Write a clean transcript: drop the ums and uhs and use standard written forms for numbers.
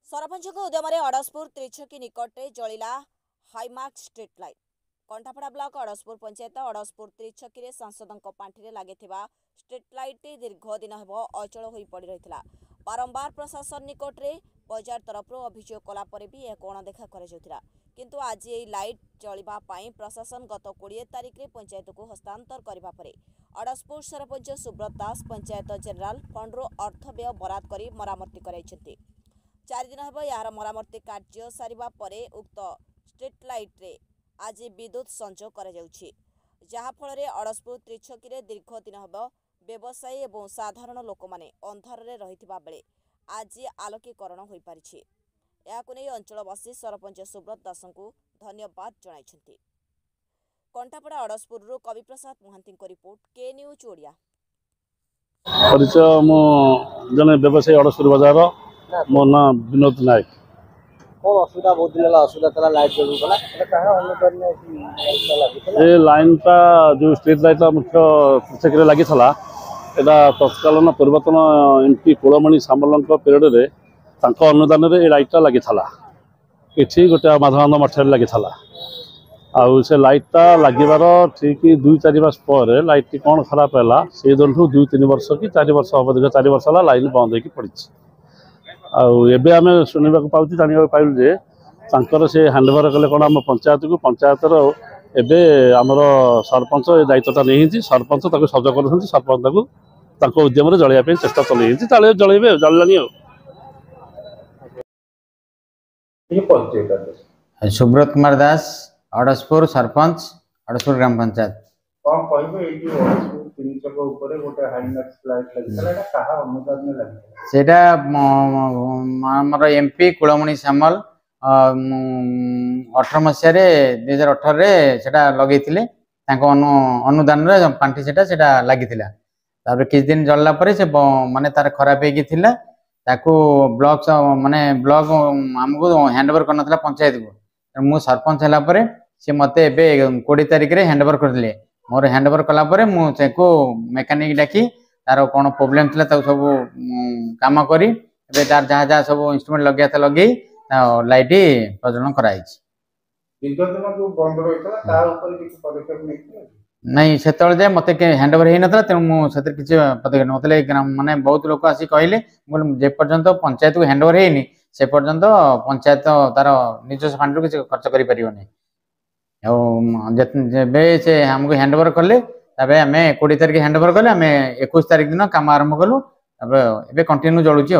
सरपंच उद्यम अड़सपुर त्रिछकी निकटे जलिला हाईमार्क street light. Kanthapada block Adaspur panchayat Adaspur त्रिछकी सांसदों पांठि लगी स्ट्रीट लाइट दीर्घ दिन हेब अचल हो पड़ रही। बारंबार प्रशासन निकट में बजार तरफ अभियोग कलापर भी यह अणदेखा कर किंतु आज ये लाइट जलिबाई प्रशासन गत 20 तारिख में पंचायत को हस्तांतर करने पर अड़सपुर सरपंच सुब्रत दास पंचायत जेनेल फंड्रु अर्थ व्यय बराद कर मरामती कराई। 4 दिन हेब यार मरामती कार्य सारिबा परे उक्त स्ट्रीट लाइट रे आज विद्युत संजोग करा जाउछि, जहा फल अड़सपुर त्रिछकी रे दीर्घ दिन हेब व्यवसायी और साधारण लोक माने अंधार रे रहिथिबा बेले आज आलोकीकरण होई पारिछि। याकु नै अंचलवासी सरपंच सुब्रत दास को धन्यवाद जणाइछन्ति। कंठापड़ा अड़सपुर कवि प्रसाद महांती को रिपोर्ट, के न्यूज ओडिया। परिचय मो जने व्यवसायी अड़सपुर बाजार मो ना विनोद नायक। कौन असुविधा बहुत दिन असुविधा तला लाइट जलू गला एटा कहा अनुकरण की ए लाइन ता जो स्ट्रीट लाइट मुख्य त्रिछकी लगी थला एटा तत्कालीन पूर्वतन एमपी कुलमणि सामलंक पीरियड रे तांको अनुदान रे ए लाइट लगी थला। एठी गोटे माधवानंद मठ लगी थला। आउ से लाइट ता लागिबार ठीक 2-4 मास पर लाइट कौन खराब है से दिन 2-3 वर्ष कि 4 वर्ष हम दीर्घ 4 वर्ष है लाइन बंद होगी पड़ी। आबे आम शुणा पाँच जाना पाइलु जे तांकर से हैंडओवर कले कौन आम पंचायत को पंचायतर एबे आमर सरपंच ए दायित्वटा नहीं सरपंच सज कर सरपंच उद्यम जलैया चेष्टा चल जलैबे जल्लानी। सुब्रत कुमार दास अड़सपुर सरपंच अड़सपुर ग्राम पंचायत। कौन कहबे एटी अड़सपुर तीन चक ऊपर गोटे हाईमैक्स लाइट लगी एटा कहा अनुदान में लगी सेटा हमर एमपी कुलमणि सामल 18 मसिया रे 2018 रे सेटा लगेइथिले तांको अनुदान रे पांठी सेटा लागिथिला। तापर किछ दिन जल्ला परे से माने तार खराब हेगी थिला ताकू ब्लॉक माने ब्लॉक हमको हैंडओवर करनथला पंचायत को। मु सरपंच हला परे से मते एबे 20 तारिख रे हैंडओवर करदिले। मोर हैंडओवर कला परे मु सेको मेकानिक डाकी तार कोन प्रॉब्लम थिला त सब काम करी एबे तार जहा जहा सब इंस्ट्रूमेंट लगिया था लगी लाइट प्रज्वलन कराई। दीर्घ दिन जो बंद रहितला ता ऊपर किछ पदक्षेप नै नहीं सेतल जे मते के हैंडओवर हे नथला तेणु मु सेतर किछ पदक्षेप मतले ग्राम माने बहुत लोक आसी कहले जे पर्यंत पंचायत को हैंडओवर हेनी से पर्यंत पंचायत तार निज फंड किछ खर्च करि परियो नै। जेबे से हमको हैंडओवर कले तबे हमें 20 तारिख हैंडओवर कले हमें 21 तारिख दिन काम आरंभ कलु। अब एबे कंटिन्यू जळुची।